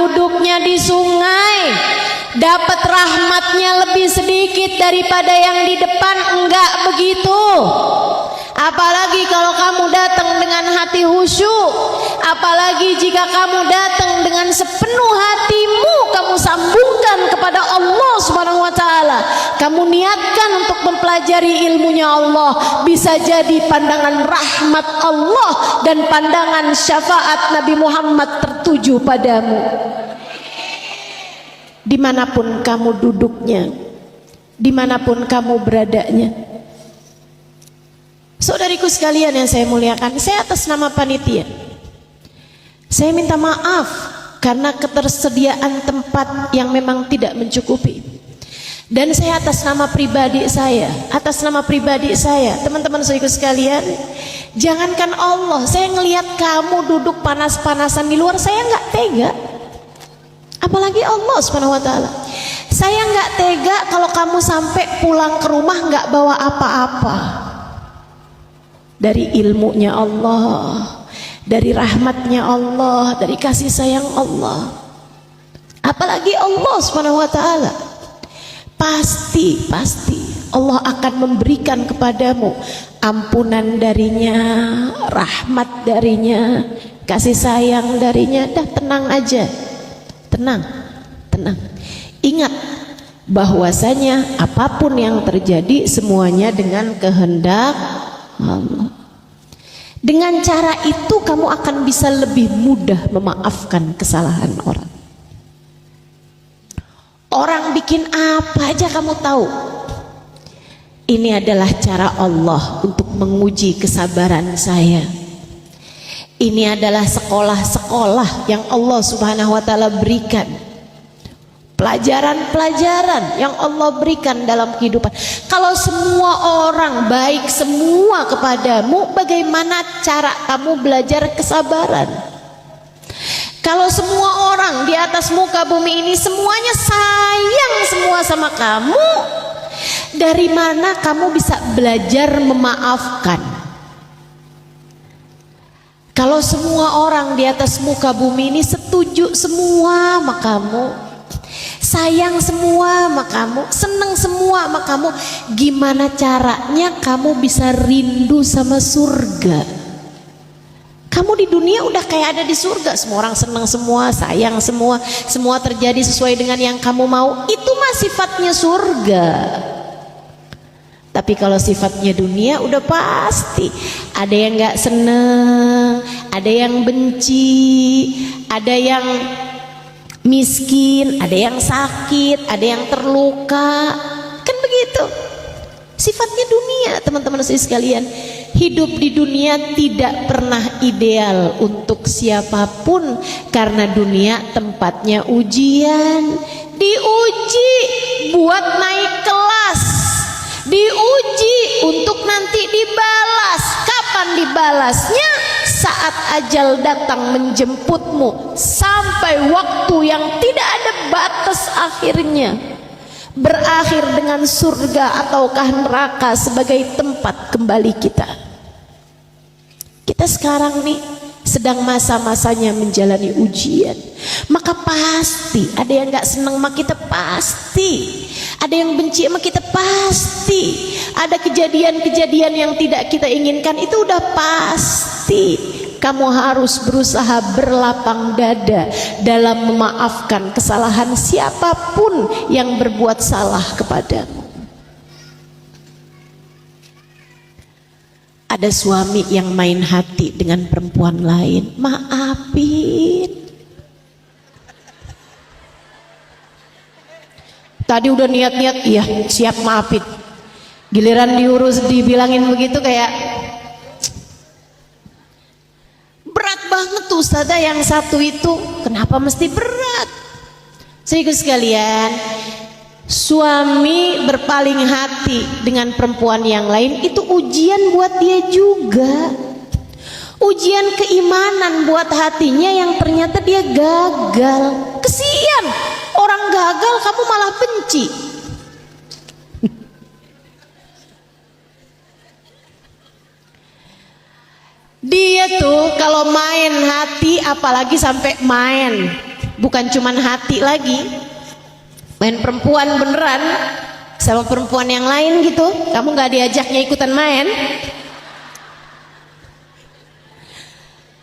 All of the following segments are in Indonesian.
duduknya di sungai, dapat rahmatnya lebih sedikit daripada yang di depan. Enggak begitu. Apalagi kalau kamu datang dengan hati khusyuk, apalagi jika kamu datang dengan sepenuh hatimu, kamu sambungkan kepada Allah Subhanahu wa taala. Kamu niatkan untuk mempelajari ilmunya Allah, bisa jadi pandangan rahmat Allah dan pandangan syafaat Nabi Muhammad tertuju padamu. Dimanapun kamu duduknya, dimanapun kamu beradanya. Saudariku sekalian yang saya muliakan, saya atas nama panitia, saya minta maaf karena ketersediaan tempat yang memang tidak mencukupi. Dan saya atas nama pribadi saya, teman-teman saudariku sekalian, jangankan Allah, saya ngelihat kamu duduk panas-panasan di luar, saya nggak tega. Apalagi Allah Subhanahu wa taala. Saya nggak tega kalau kamu sampai pulang ke rumah nggak bawa apa-apa. Dari ilmunya Allah, dari rahmatnya Allah, dari kasih sayang Allah. Apalagi Allah Subhanahu wa taala. Pasti Allah akan memberikan kepadamu ampunan darinya, rahmat darinya, kasih sayang darinya. Dah tenang aja. Tenang. Ingat bahwasanya apapun yang terjadi semuanya dengan kehendak Allah. Dengan cara itu kamu akan bisa lebih mudah memaafkan kesalahan orang. Orang bikin apa aja kamu tahu. Ini adalah cara Allah untuk menguji kesabaran saya. Ini adalah sekolah-sekolah yang Allah Subhanahu wa taala berikan. Pelajaran-pelajaran yang Allah berikan dalam kehidupan. Kalau semua orang baik semua kepadamu, bagaimana cara kamu belajar kesabaran? Kalau semua orang di atas muka bumi ini semuanya sayang semua sama kamu, dari mana kamu bisa belajar memaafkan? Kalau semua orang di atas muka bumi ini setuju semua sama kamu, sayang semua sama kamu, seneng semua sama kamu, gimana caranya kamu bisa rindu sama surga? Kamu di dunia udah kayak ada di surga, semua orang seneng semua, sayang semua, semua terjadi sesuai dengan yang kamu mau. Itu mah sifatnya surga. Tapi kalau sifatnya dunia udah pasti ada yang gak seneng, ada yang benci, ada yang miskin, ada yang sakit, ada yang terluka. Kan begitu sifatnya dunia, teman-teman sekalian. Hidup di dunia tidak pernah ideal untuk siapapun, karena dunia tempatnya ujian. Diuji buat naik kelas, diuji untuk nanti dibalas. Kapan dibalasnya? Saat ajal datang menjemputmu, sampai waktu yang tidak ada batas akhirnya, berakhir dengan surga ataukah neraka sebagai tempat kembali kita. Kita sekarang nih sedang masa-masanya menjalani ujian, maka pasti ada yang gak senang sama kita, pasti ada yang benci sama kita, pasti ada kejadian-kejadian yang tidak kita inginkan, itu udah pasti. Kamu harus berusaha berlapang dada dalam memaafkan kesalahan siapapun yang berbuat salah kepadamu. Ada suami yang main hati dengan perempuan lain, maafin. Tadi udah niat-niat, iya siap maafin. Giliran diurus dibilangin begitu kayak berat banget tuh Ustazah yang satu itu. Kenapa mesti berat? Saudaraku sekalian, suami berpaling hati dengan perempuan yang lain itu ujian buat dia juga, ujian keimanan buat hatinya yang ternyata dia gagal. Kesian orang gagal kamu malah benci. Dia tuh kalau main hati, apalagi sampai main bukan cuman hati lagi, main perempuan beneran sama perempuan yang lain gitu, kamu nggak diajaknya ikutan main.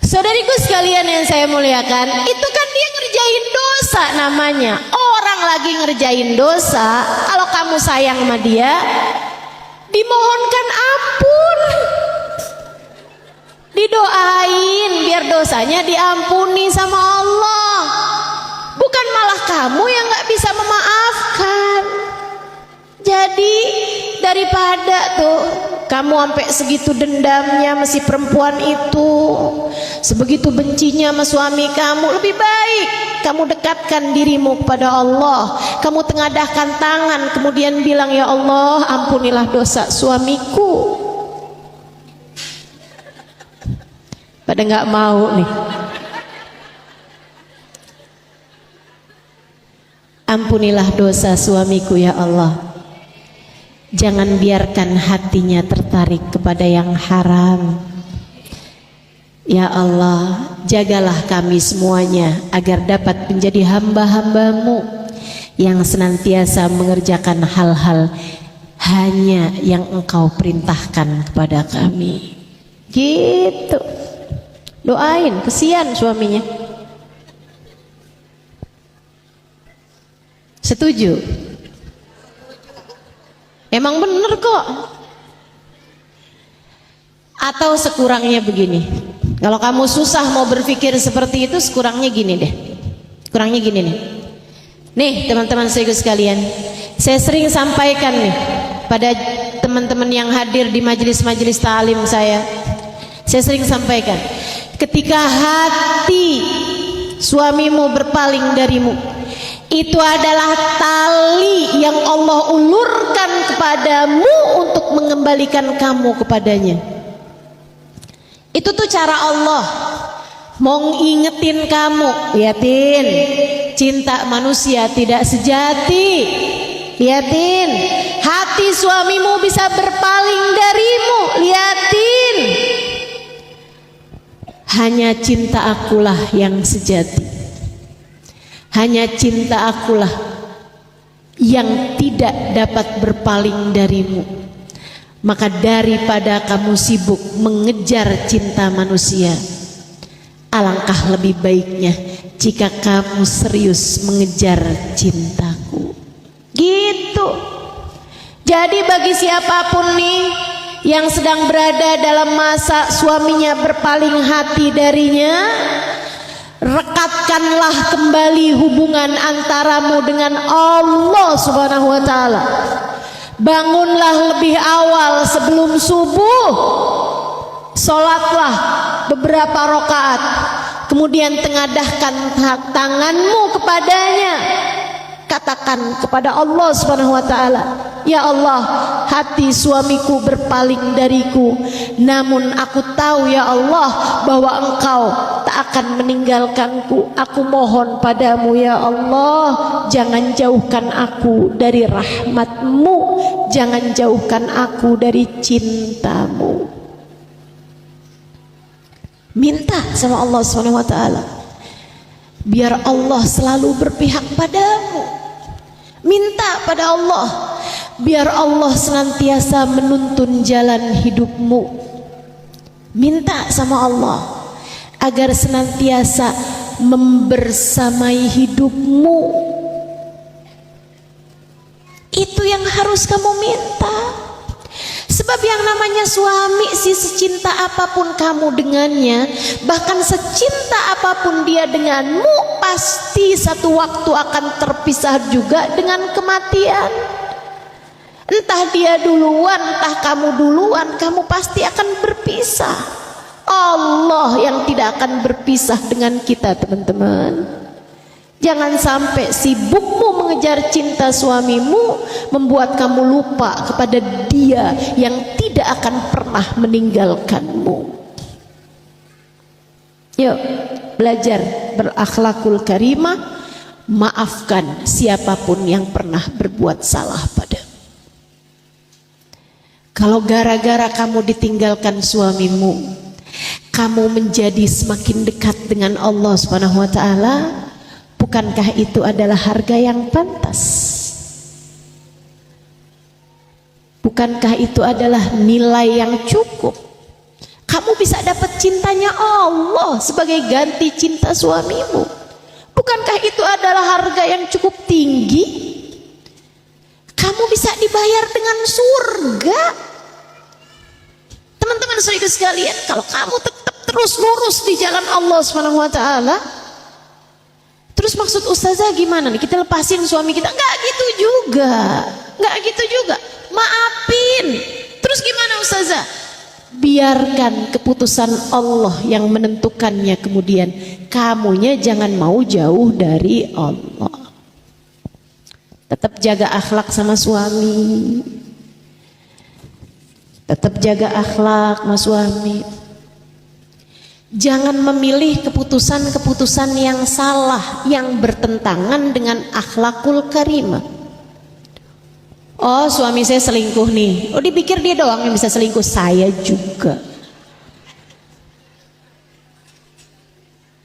Saudariku sekalian yang saya muliakan, itu kan dia ngerjain dosa namanya. Orang lagi ngerjain dosa, kalau kamu sayang sama dia, dimohonkan ampun, didoain biar dosanya diampuni sama Allah. Bukan malah kamu yang gak bisa memaafkan. Jadi daripada tuh kamu sampai segitu dendamnya sama si perempuan itu, sebegitu bencinya sama suami kamu, lebih baik kamu dekatkan dirimu kepada Allah. Kamu tengadahkan tangan kemudian bilang, ya Allah, ampunilah dosa suamiku. Pada nggak mau nih. Ampunilah dosa suamiku ya Allah. Jangan biarkan hatinya tertarik kepada yang haram. Ya Allah, jagalah kami semuanya agar dapat menjadi hamba-hambamu yang senantiasa mengerjakan hal-hal hanya yang Engkau perintahkan kepada kami. Gitu. Doain, kesian suaminya. Setuju? Emang bener kok. Atau sekurangnya begini, kalau kamu susah mau berpikir seperti itu, sekurangnya gini deh. Kurangnya gini nih. Nih teman-teman saya sekalian, saya sering sampaikan nih pada teman-teman yang hadir di majelis-majelis ta'lim saya sering sampaikan, ketika hati suamimu berpaling darimu, itu adalah tali yang Allah ulurkan kepadamu untuk mengembalikan kamu kepadanya. Itu tuh cara Allah mau ngingetin kamu. Liatin, cinta manusia tidak sejati. Liatin, hati suamimu bisa berpaling darimu. Liatin, hanya cinta akulah yang sejati. Hanya cinta akulah yang tidak dapat berpaling darimu. Maka daripada kamu sibuk mengejar cinta manusia, alangkah lebih baiknya jika kamu serius mengejar cintaku. Gitu. Jadi bagi siapapun nih yang sedang berada dalam masa suaminya berpaling hati darinya, rekatkanlah kembali hubungan antaramu dengan Allah Subhanahu wa ta'ala. Bangunlah lebih awal sebelum subuh, sholatlah beberapa rakaat, kemudian tengadahkan tanganmu kepadanya. Katakan kepada Allah Subhanahu wa ta'ala, ya Allah, hati suamiku berpaling dariku, namun aku tahu ya Allah bahwa Engkau tak akan meninggalkanku. Aku mohon padamu ya Allah, jangan jauhkan aku dari rahmat-Mu, jangan jauhkan aku dari cinta-Mu. Minta sama Allah Subhanahu wa ta'ala biar Allah selalu berpihak padamu. Minta pada Allah biar Allah senantiasa menuntun jalan hidupmu. Minta sama Allah agar senantiasa membersamai hidupmu. Itu yang harus kamu minta. Sebab yang namanya suami sih, secinta apapun kamu dengannya, bahkan secinta apapun dia denganmu, pasti satu waktu akan terpisah juga dengan kematian. Entah dia duluan, entah kamu duluan, kamu pasti akan berpisah. Allah yang tidak akan berpisah dengan kita, teman-teman. Jangan sampai sibukmu mengejar cinta suamimu membuat kamu lupa kepada dia yang tidak akan pernah meninggalkanmu. Yuk, belajar berakhlakul karimah, maafkan siapapun yang pernah berbuat salah padamu. Kalau gara-gara kamu ditinggalkan suamimu, kamu menjadi semakin dekat dengan Allah Subhanahu wa ta'ala, Bukankah itu adalah harga yang pantas? Bukankah itu adalah nilai yang cukup? Kamu bisa dapat cintanya Allah sebagai ganti cinta suamimu. Bukankah itu adalah harga yang cukup tinggi? Kamu bisa dibayar dengan surga. Teman-teman saudara sekalian, kalau kamu tetap terus lurus di jalan Allah SWT, terus maksud ustazah gimana nih? Kita lepasin suami kita? Enggak gitu juga. Enggak gitu juga. Maafin. Terus gimana ustazah? Biarkan keputusan Allah yang menentukannya kemudian. Kamunya jangan mau jauh dari Allah. Tetap jaga akhlak sama suami. Tetap jaga akhlak sama suami. Jangan memilih keputusan-keputusan yang salah, yang bertentangan dengan akhlakul karimah. Oh, suami saya selingkuh nih. Oh, dipikir dia doang yang bisa selingkuh, saya juga.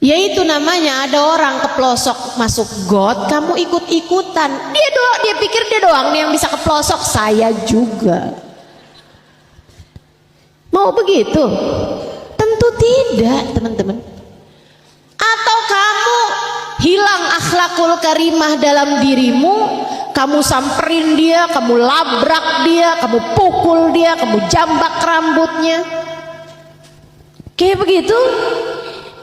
Yaitu namanya ada orang kepelosok masuk got, kamu ikut-ikutan. Dia pikir dia doang nih yang bisa kepelosok, saya juga. Mau begitu? Tentu tidak, teman-teman. Atau kamu hilang akhlakul karimah dalam dirimu, kamu samperin dia, kamu labrak dia, kamu pukul dia, kamu jambak rambutnya, kayak begitu.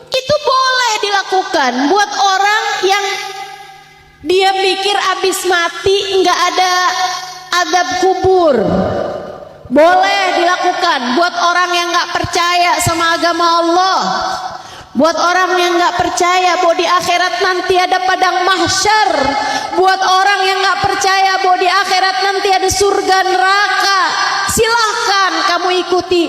Itu boleh dilakukan buat orang yang dia pikir abis mati nggak ada azab kubur. Boleh dilakukan buat orang yang nggak percaya sama agama Allah, buat orang yang nggak percaya bahwa di akhirat nanti ada padang mahsyar, buat orang yang nggak percaya bahwa di akhirat nanti ada surga neraka. Silahkan kamu ikuti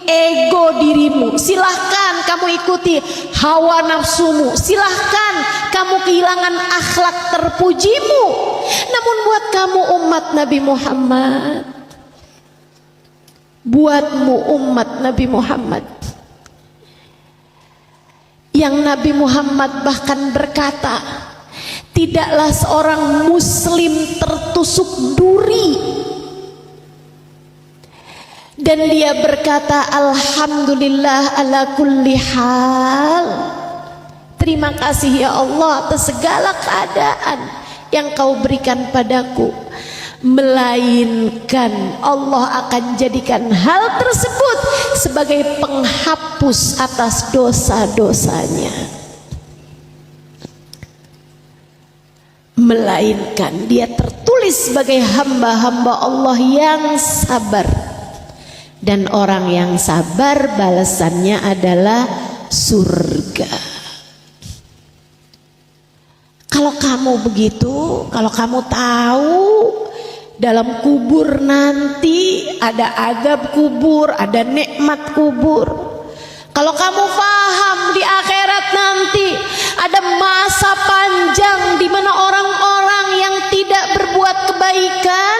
ego dirimu, silahkan kamu ikuti hawa nafsumu, silahkan kamu kehilangan akhlak terpujimu. Namun buat kamu umat Nabi Muhammad, buatmu umat Nabi Muhammad, yang Nabi Muhammad bahkan berkata, tidaklah seorang muslim tertusuk duri dan dia berkata alhamdulillah ala kulli hal, terima kasih ya Allah atas segala keadaan yang kau berikan padaku, melainkan Allah akan jadikan hal tersebut sebagai penghapus atas dosa-dosanya. Melainkan dia tertulis sebagai hamba-hamba Allah yang sabar, dan orang yang sabar balasannya adalah surga. Kalau kamu begitu, kalau kamu tahu dalam kubur nanti ada azab kubur, ada nikmat kubur, kalau kamu paham di akhirat nanti ada masa panjang di mana orang-orang yang tidak berbuat kebaikan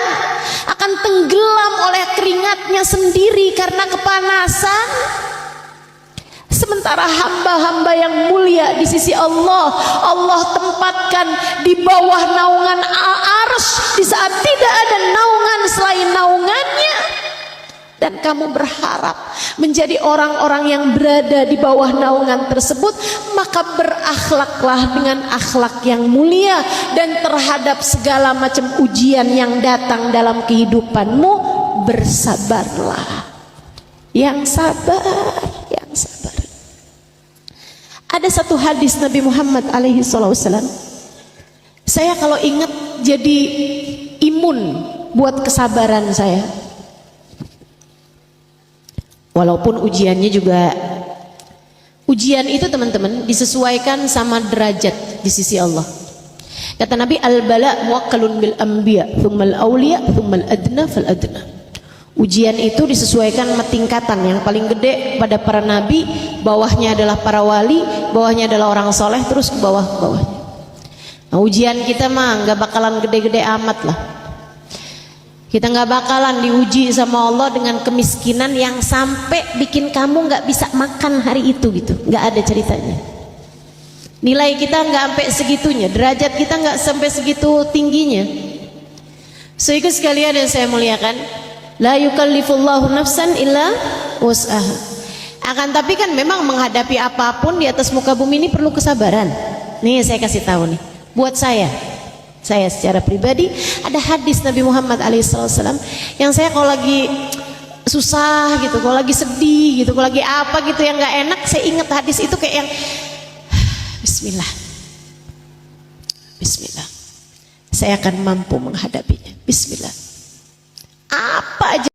akan tenggelam oleh keringatnya sendiri karena kepanasan, sementara hamba-hamba yang mulia di sisi Allah, Allah tempatkan di bawah naungan arsy di saat tidak ada naungan selain naungannya. Dan kamu berharap menjadi orang-orang yang berada di bawah naungan tersebut, maka berakhlaklah dengan akhlak yang mulia, dan terhadap segala macam ujian yang datang dalam kehidupanmu bersabarlah. Yang sabar, yang sabar. Ada satu hadis Nabi Muhammad alaihi wasallam, saya kalau ingat jadi imun buat kesabaran saya. Walaupun ujiannya juga, ujian itu teman-teman disesuaikan sama derajat di sisi Allah. Kata Nabi, al-bala muwakkalun bil anbiya, tsummal awliya, tsummal adna fal adna. Ujian itu disesuaikan sama tingkatan. Yang paling gede pada para nabi, bawahnya adalah para wali, bawahnya adalah orang soleh, terus ke bawah-bawahnya. Nah, ujian kita mah nggak bakalan gede-gede amat lah. Kita nggak bakalan diuji sama Allah dengan kemiskinan yang sampai bikin kamu nggak bisa makan hari itu gitu, nggak ada ceritanya. Nilai kita nggak sampai segitunya, derajat kita nggak sampai segitu tingginya. So ikut sekalian yang saya muliakan, la yukallifullahu nafsan illa wus'aha. Akan tapi kan memang menghadapi apapun di atas muka bumi ini perlu kesabaran. Nih saya kasih tahu nih, buat saya secara pribadi ada hadis Nabi Muhammad SAW yang saya kalau lagi susah gitu, kalau lagi sedih gitu, kalau lagi apa gitu yang nggak enak, saya ingat hadis itu kayak yang Bismillah, Bismillah, saya akan mampu menghadapinya. Bismillah, apa aja